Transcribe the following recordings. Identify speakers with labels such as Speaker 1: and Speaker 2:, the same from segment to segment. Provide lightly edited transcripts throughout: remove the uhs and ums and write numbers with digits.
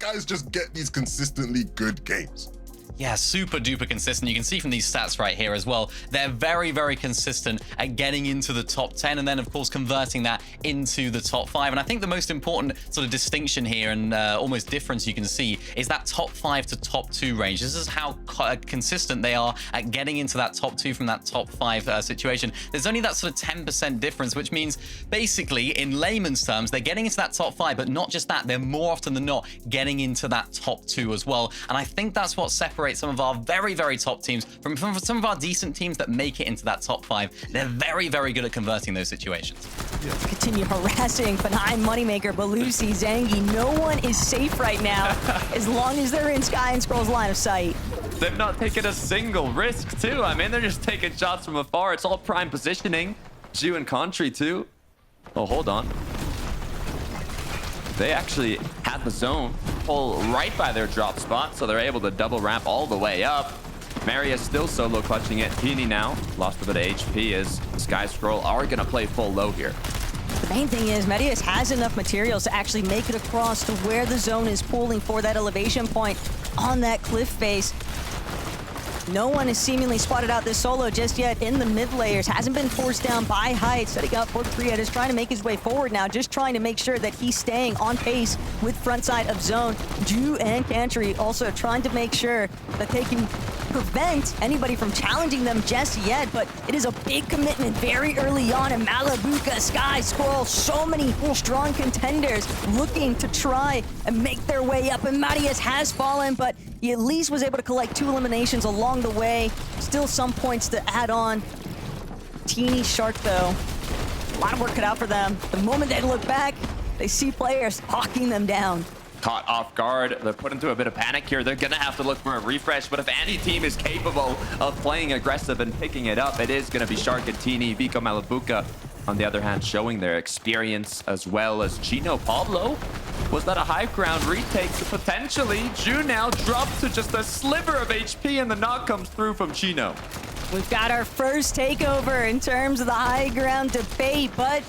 Speaker 1: guys just get these consistently good games.
Speaker 2: Yeah, super duper consistent. You can see from these stats right here as well. They're very, very consistent at getting into the top 10 and then, of course, converting that into the top 5. And I think the most important sort of distinction here and almost difference you can see is that top 5 to top 2 range. This is how consistent they are at getting into that top 2 from that top 5 situation. There's only that sort of 10% difference, which means basically, in layman's terms, they're getting into that top 5, but not just that, they're more often than not getting into that top 2 as well. And I think that's what separates some of our very, very top teams from some of our decent teams that make it into that top 5. They're very, very good at converting those situations.
Speaker 3: Continue harassing benign moneymaker Belusi, Zangi. No one is safe right now as long as they're in Sky and Scroll's line of sight.
Speaker 4: They've not taken a single risk, too. I mean, they're just taking shots from afar. It's all prime positioning. Ju and Contri, too. Oh, hold on. They actually had the zone pull right by their drop spot, so they're able to double ramp all the way up. Maria still solo clutching it. Teeny now lost a bit of HP as Sky Scroll are going to play full low here.
Speaker 3: The main thing is Medius has enough materials to actually make it across to where the zone is pulling for that elevation point on that cliff face. No one has seemingly spotted out this solo just yet in the mid layers. Hasn't been forced down by height. Setting up for Kriya, is trying to make his way forward now. Just trying to make sure that he's staying on pace with front side of zone. Ju and Cantry also trying to make sure that they can prevent anybody from challenging them just yet, but it is a big commitment very early on in Malabuka, Sky, Scroll, so many strong contenders looking to try and make their way up, and Marius has fallen, but he at least was able to collect 2 eliminations along the way. Still some points to add on. Teeny Shark, though, a lot of work cut out for them. The moment they look back, they see players hawking them down.
Speaker 4: Caught off guard. They're put into a bit of panic here. They're gonna have to look for a refresh, but if any team is capable of playing aggressive and picking it up, it is gonna be Shark and Teeny. Vico Malabuka, on the other hand, showing their experience as well as Chino. Pablo, was that a high ground retake? So potentially, Ju now dropped to just a sliver of HP, and the knock comes through from Chino.
Speaker 3: We've got our first takeover in terms of the high ground debate, but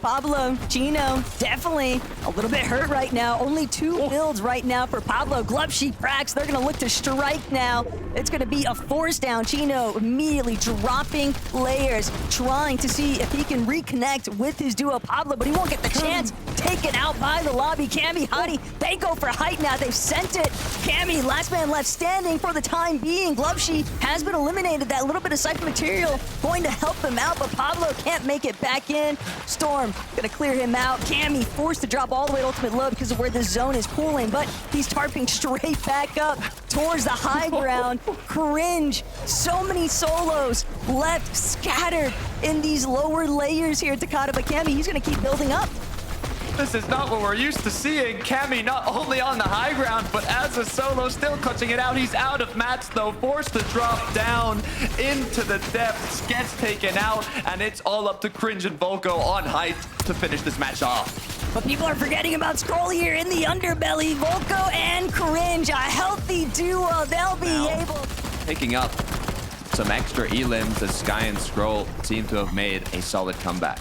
Speaker 3: Pablo, Chino, definitely a little bit hurt right now. Only 2 builds right now for Pablo. Glove Sheet Prax, they're gonna look to strike now. It's gonna be a force down. Chino immediately dropping layers, trying to see if he can reconnect with his duo Pablo, but he won't get the chance. Taken out by the lobby. Cammy, Hadi, they go for height now. They've sent it. Cammy, last man left standing for the time being. Glove Sheet has been eliminated. That little bit of Siphon material going to help them out, but Pablo can't make it back in. Storm gonna clear him out. Cammy forced to drop all the way to ultimate low because of where the zone is pooling, but he's tarping straight back up towards the high ground. Cringe. So many solos left scattered in these lower layers here, Takata, but Cammy, he's gonna keep building up.
Speaker 4: This is not what we're used to seeing. Cammy not only on the high ground, but as a solo, still clutching it out. He's out of mats, though, forced to drop down into the depths, gets taken out, and it's all up to Cringe and Volko on height to finish this match off.
Speaker 3: But people are forgetting about Scroll here in the underbelly. Volko and Cringe, a healthy duo. They'll be able...
Speaker 4: Picking up some extra elims as Sky and Scroll seem to have made a solid comeback.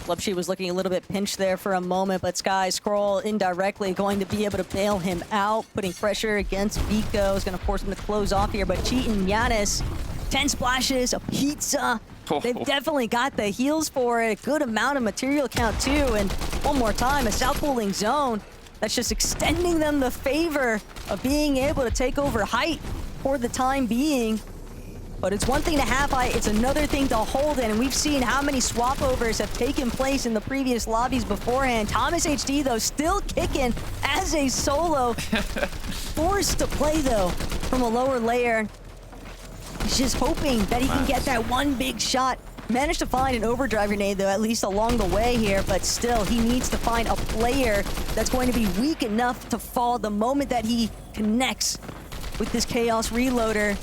Speaker 3: Lupshi was looking a little bit pinched there for a moment, but Sky Scroll indirectly going to be able to bail him out, putting pressure against Vico. Is going to force him to close off here, but Cheat and Giannis, 10 splashes, a pizza. They've definitely got the heals for it, a good amount of material count too, and one more time, a south pooling zone that's just extending them the favor of being able to take over height for the time being. But it's one thing to have height, it's another thing to hold in, and we've seen how many swap overs have taken place in the previous lobbies beforehand. Thomas HD, though, still kicking as a solo. Forced to play, though, from a lower layer. He's just hoping that he can get that one big shot. Managed to find an overdrive grenade, though, at least along the way here, but still, he needs to find a player that's going to be weak enough to fall the moment that he connects with this Chaos Reloader.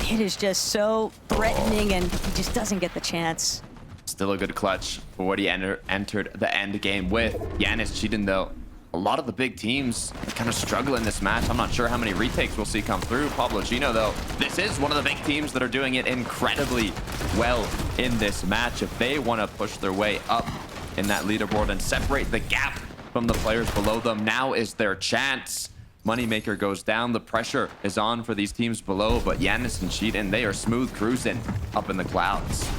Speaker 3: It is just so threatening, and he just doesn't get the chance.
Speaker 4: Still a good clutch for what he entered the end game with. Giannis cheating, though. A lot of the big teams kind of struggle in this match. I'm not sure how many retakes we'll see come through. Pablo Chino, though, this is one of the big teams that are doing it incredibly well in this match. If they want to push their way up in that leaderboard and separate the gap from the players below them. Now is their chance. Moneymaker goes down. The pressure is on for these teams below, but Giannis and Cheatin, they are smooth cruising up in the clouds.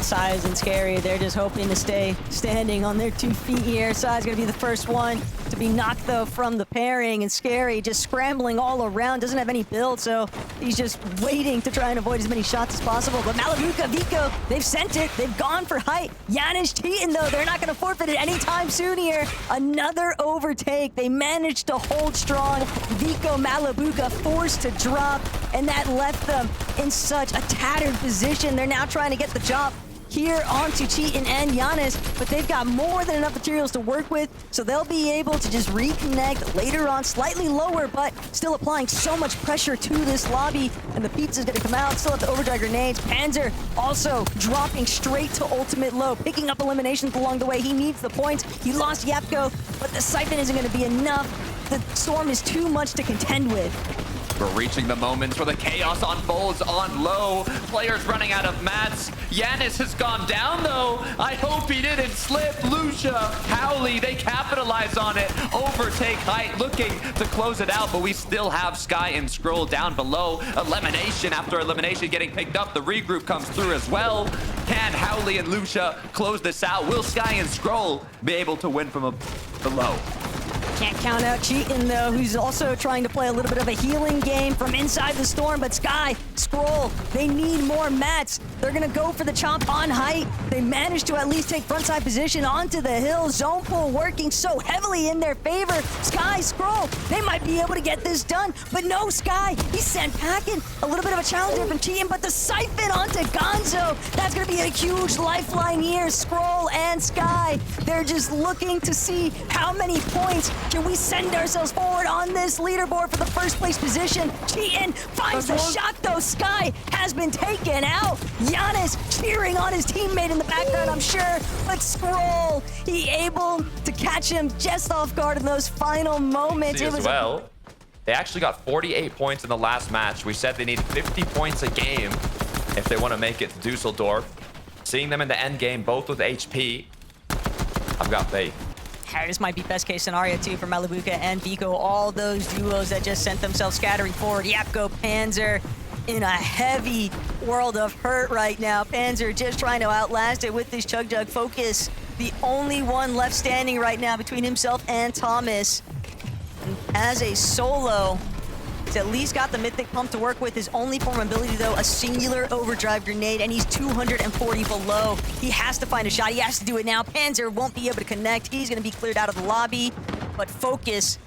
Speaker 3: Size and Scary, they're just hoping to stay standing on their 2 feet here. Size gonna be the first one to be knocked though from the pairing, and Scary just scrambling all around, doesn't have any build, so he's just waiting to try and avoid as many shots as possible. But Malabuka, Vico, they've sent it, they've gone for height. Giannis cheating though, they're not gonna forfeit it anytime soon here. Another overtake, they managed to hold strong. Vico, Malabuka forced to drop, and that left them in such a tattered position. They're now trying to get the job here onto Cheatin and Giannis, but they've got more than enough materials to work with, so they'll be able to just reconnect later on, slightly lower, but still applying so much pressure to this lobby, and the pizza's gonna come out, still have the overdrive grenades. Panzer also dropping straight to ultimate low, picking up eliminations along the way. He needs the points. He lost Yapko, but the siphon isn't gonna be enough. The storm is too much to contend with.
Speaker 4: We're reaching the moments where the chaos unfolds on low. Players running out of mats. Giannis has gone down though. I hope he didn't slip. Lucia, Howley, they capitalize on it. Overtake height, looking to close it out, but we still have Sky and Scroll down below. Elimination after elimination getting picked up. The regroup comes through as well. Can Howley and Lucia close this out? Will Sky and Scroll be able to win from below?
Speaker 3: Can't count out Cheatin though, who's also trying to play a little bit of a healing game from inside the storm, but Sky, Scroll, they need more mats. They're gonna go for the chomp on height. They managed to at least take frontside position onto the hill. Zone pull working so heavily in their favor. Sky, Scroll, they might be able to get this done, but no, Sky, he's sent packing. A little bit of a challenge there from Cheatin, but the siphon onto Gonzo. That's gonna be a huge lifeline here. Scroll and Sky, they're just looking to see how many points can we send ourselves forward on this leaderboard for the first place position. Cheatin finds the shot though. Sky has been taken out. Giannis cheering on his teammate in the background, I'm sure, but Scroll, he able to catch him just off guard in those final moments.
Speaker 4: It was well. They actually got 48 points in the last match. We said they need 50 points a game if they want to make it to Dusseldorf. Seeing them in the end game, both with HP, I've got faith.
Speaker 3: This might be best case scenario too for Malabuka and Vico. All those duos that just sent themselves scattering forward. Yapko, Panzer in a heavy world of hurt right now. Panzer just trying to outlast it with this Chug Jug focus. The only one left standing right now between himself and Thomas. And as a solo, he's at least got the Mythic Pump to work with. His only form of ability though, a singular overdrive grenade, and he's 240 below. He has to find a shot. He has to do it now. Panzer won't be able to connect. He's gonna be cleared out of the lobby, but Focus,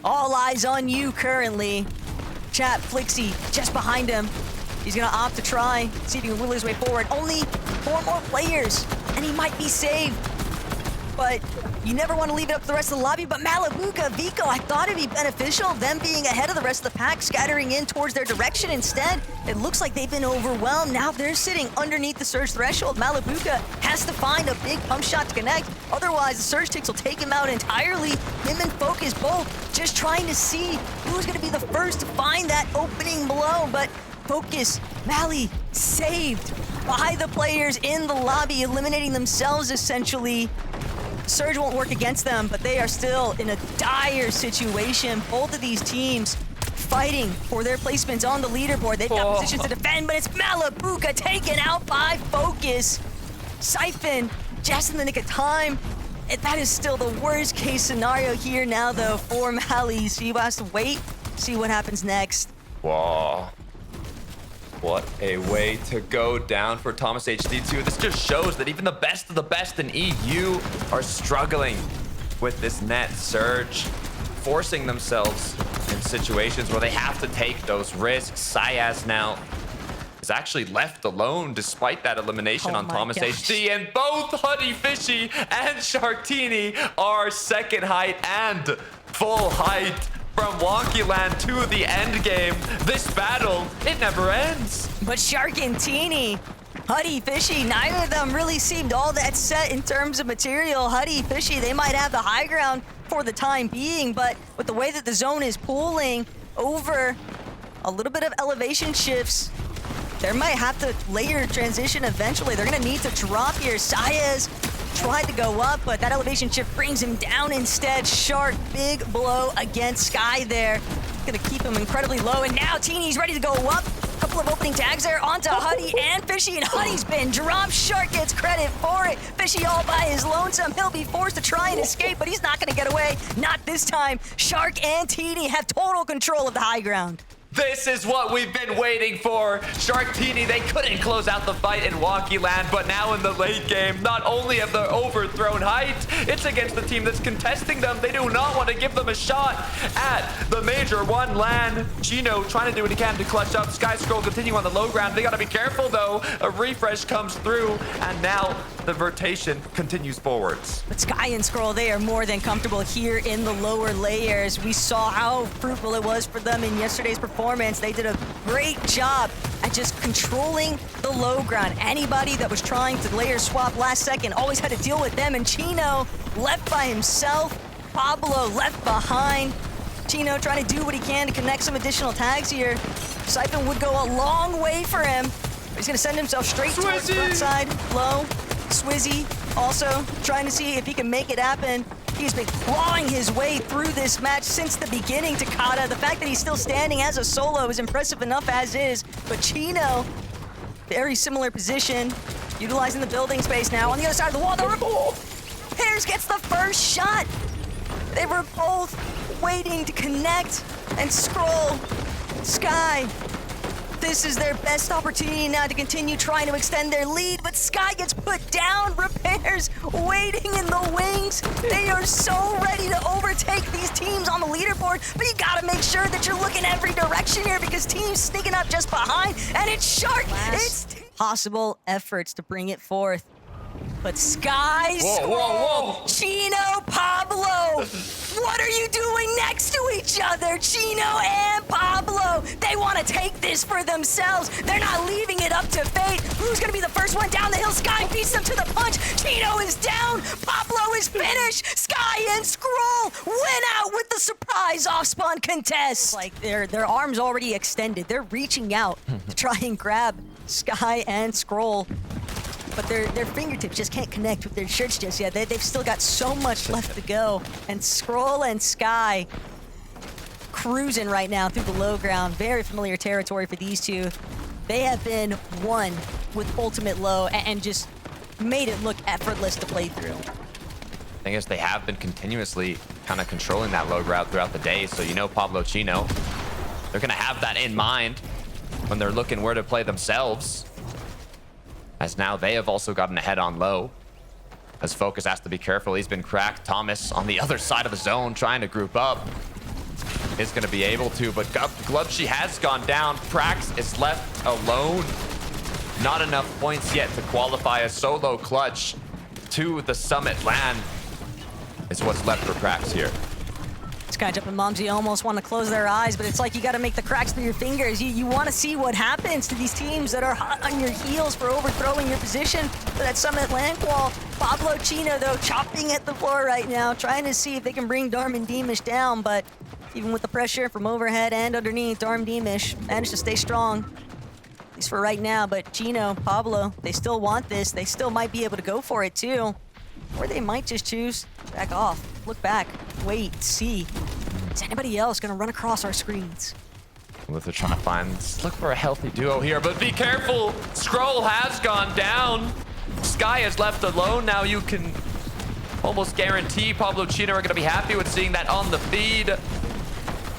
Speaker 3: all eyes on you currently. Chat, Flixie just behind him. He's gonna opt to try, see if he can wheel his way forward. Only 4 more players, and he might be saved. But you never want to leave it up to the rest of the lobby. But Malabuka, Vico, I thought it'd be beneficial, them being ahead of the rest of the pack, scattering in towards their direction. Instead, it looks like they've been overwhelmed. Now they're sitting underneath the Surge threshold. Malabuka has to find a big pump shot to connect. Otherwise, the Surge Ticks will take him out entirely. Him and Focus both just trying to see who's going to be the first to find that opening blow. But Focus, Mally, saved by the players in the lobby, eliminating themselves essentially. Surge won't work against them, but they are still in a dire situation. Both of these teams fighting for their placements on the leaderboard. They've got positions to defend, but it's Malabuka taken out by Focus. Siphon just in the nick of time. That is still the worst case scenario here now, though, for Mally. So he has to wait, see what happens next.
Speaker 4: Whoa. What a way to go down for Thomas HD2. This just shows that even the best of the best in EU are struggling with this net. Surge forcing themselves in situations where they have to take those risks. Sayaz now is actually left alone despite that elimination on Thomas HD. And both Honey Fishy and Sharktini are second height and full height. From Wonky Land to the end game, this battle, it never ends.
Speaker 3: But Shark and Teeny, Huddy, Fishy, neither of them really seemed all that set in terms of material. Huddy, Fishy, they might have the high ground for the time being, but with the way that the zone is pooling over a little bit of elevation shifts, they might have to layer transition eventually. They're gonna need to drop here. Sayaz tried to go up, but that elevation shift brings him down instead. Shark, big blow against Sky there. Gonna keep him incredibly low, and now Teeny's ready to go up. Couple of opening tags there onto Huddy and Fishy, and Huddy's been dropped. Shark gets credit for it. Fishy all by his lonesome. He'll be forced to try and escape, but he's not gonna get away. Not this time. Shark and Teeny have total control of the high ground.
Speaker 4: This is what we've been waiting for. Shark Teeny, they couldn't close out the fight in Walkie Land, but now in the late game, not only have they overthrown height, it's against the team that's contesting them. They do not want to give them a shot at the Major 1 LAN. Chino trying to do what he can to clutch up. Sky Scroll continue on the low ground. They got to be careful, though. A refresh comes through, and now the rotation continues forwards.
Speaker 3: But Sky and Scroll, they are more than comfortable here in the lower layers. We saw how fruitful it was for them in yesterday's performance. They did a great job at just controlling the low ground. Anybody that was trying to layer swap last second always had to deal with them, and Chino left by himself. Pablo left behind. Chino trying to do what he can to connect some additional tags here. Siphon would go a long way for him. He's gonna send himself straight towards the front side. Low. Swizzy also trying to see if he can make it happen. He's been clawing his way through this match since the beginning, Takada. The fact that he's still standing as a solo is impressive enough as is, but Chino, very similar position, utilizing the building space now. On the other side of the wall, Pears gets the first shot. They were both waiting to connect, and Scroll, Sky, this is their best opportunity now to continue trying to extend their lead, but Sky gets put down. Repairs waiting in the wings. They are so ready to overtake these teams on the leaderboard, but you gotta make sure that you're looking every direction here because teams sneaking up just behind, and it's Shark. It's possible efforts to bring it forth. But Sky, Scroll, Chino, Pablo, what are you doing next to each other? Chino and Pablo, they want to take this for themselves. They're not leaving it up to fate. Who's going to be the first one down the hill? Sky beats them to the punch. Chino is down. Pablo is finished. Sky and Scroll win out with the surprise off-spawn contest. Like their arms already extended. They're reaching out to try and grab Sky and Scroll. But their fingertips just can't connect with their shirts just yet. They've still got so much left to go. And Scroll and Sky cruising right now through the low ground. Very familiar territory for these two. They have been one with Ultimate Low and just made it look effortless to play through.
Speaker 4: The thing is, they have been continuously kind of controlling that low ground throughout the day. So you know Pablo Chino, they're going to have that in mind when they're looking where to play themselves. As now they have also gotten ahead on low. As Focus has to be careful, he's been cracked. Thomas on the other side of the zone trying to group up. Is going to be able to, but Glubshy has gone down. Prax is left alone. Not enough points yet to qualify a solo clutch to the Summit LAN is what's left for Prax here.
Speaker 3: Skyjump and Momsy almost want to close their eyes, but it's like you got to make the cracks through your fingers. You want to see what happens to these teams that are hot on your heels for overthrowing your position for that Summit land wall. Pablo Chino, though, chopping at the floor right now, trying to see if they can bring Darman Deemish down, but even with the pressure from overhead and underneath, Darman Deemish managed to stay strong. At least for right now, but Chino, Pablo, they still want this. They still might be able to go for it, too. Or they might just choose to back off, look back, wait, see. Is anybody else gonna run across our screens?
Speaker 4: Well, they're trying to look for a healthy duo here, but be careful. Scroll has gone down. Sky is left alone. Now you can almost guarantee Pablo Chino are gonna be happy with seeing that on the feed,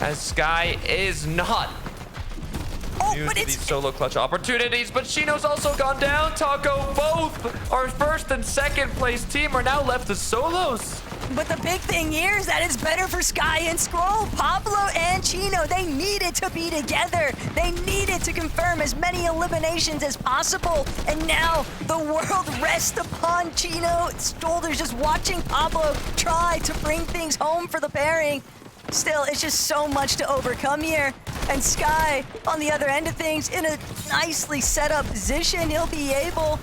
Speaker 4: as Sky is not but it's these solo clutch opportunities, but Chino's also gone down. Taco, both our first and second place team are now left as solos.
Speaker 3: But the big thing here is that it's better for Sky and Scroll. Pablo and Chino, they needed to be together. They needed to confirm as many eliminations as possible. And now the world rests upon Chino's shoulders, just watching Pablo try to bring things home for the pairing. Still, it's just so much to overcome here. And Sky, on the other end of things, in a nicely set up position, he'll be able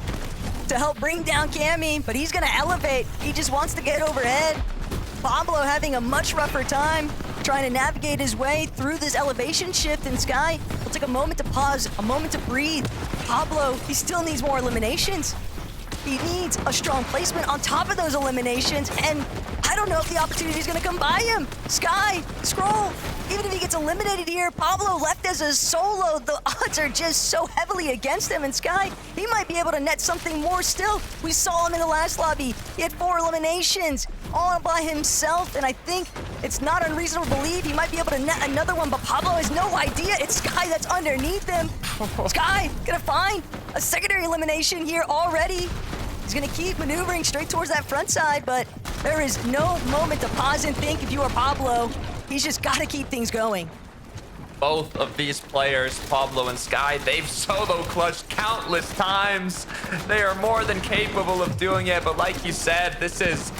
Speaker 3: to help bring down Cammy, but he's gonna elevate. He just wants to get overhead. Pablo having a much rougher time trying to navigate his way through this elevation shift, and Sky will take a moment to pause, a moment to breathe. Pablo, he still needs more eliminations. He needs a strong placement on top of those eliminations, and I don't know if the opportunity is going to come by him. Sky, Scroll, even if he gets eliminated here, Pablo left as a solo, the odds are just so heavily against him, and Sky, he might be able to net something more still. We saw him in the last lobby. He had 4 eliminations all by himself, and I think it's not unreasonable to believe he might be able to net another one, but Pablo has no idea. It's Sky that's underneath him. Sky gonna find a secondary elimination here already. He's gonna keep maneuvering straight towards that front side, but there is no moment to pause and think if you are Pablo. He's just gotta keep things going.
Speaker 4: Both of these players, Pablo and Sky, they've solo clutched countless times. They are more than capable of doing it, but like you said, this is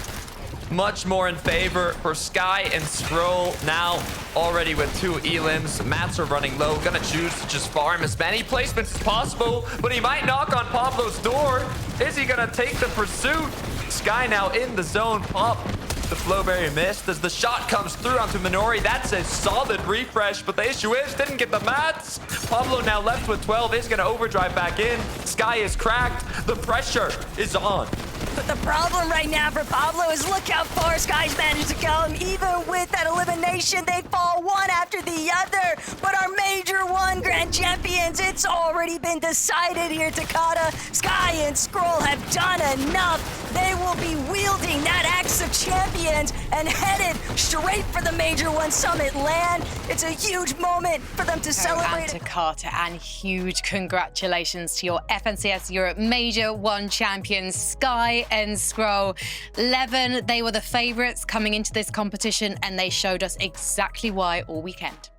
Speaker 4: much more in favor for Sky and Scroll now already with 2 elims. Mats are running low, gonna choose to just farm as many placements as possible, but he might knock on Pablo's door. Is he gonna take the pursuit? Sky now in the zone. Pop the Flowberry missed as the shot comes through onto Minori. That's a solid refresh, but the issue is didn't get the mats. Pablo now left with 12 is gonna overdrive back in. Sky is cracked. The pressure is on.
Speaker 3: But the problem right now for Pablo is look how far Sky's managed to go. And even with that elimination, they fall one after the other. But our Major 1 Grand Champions, it's already been decided here, Takata. Sky and Scroll have done enough. They will be wielding that Axe of Champions and headed straight for the Major 1 Summit land. It's a huge moment for them to celebrate.
Speaker 5: And Takata, and huge congratulations to your FNCS Europe Major 1 champions, Sky and Scroll. 11, they were the favorites coming into this competition, and they showed us exactly why all weekend.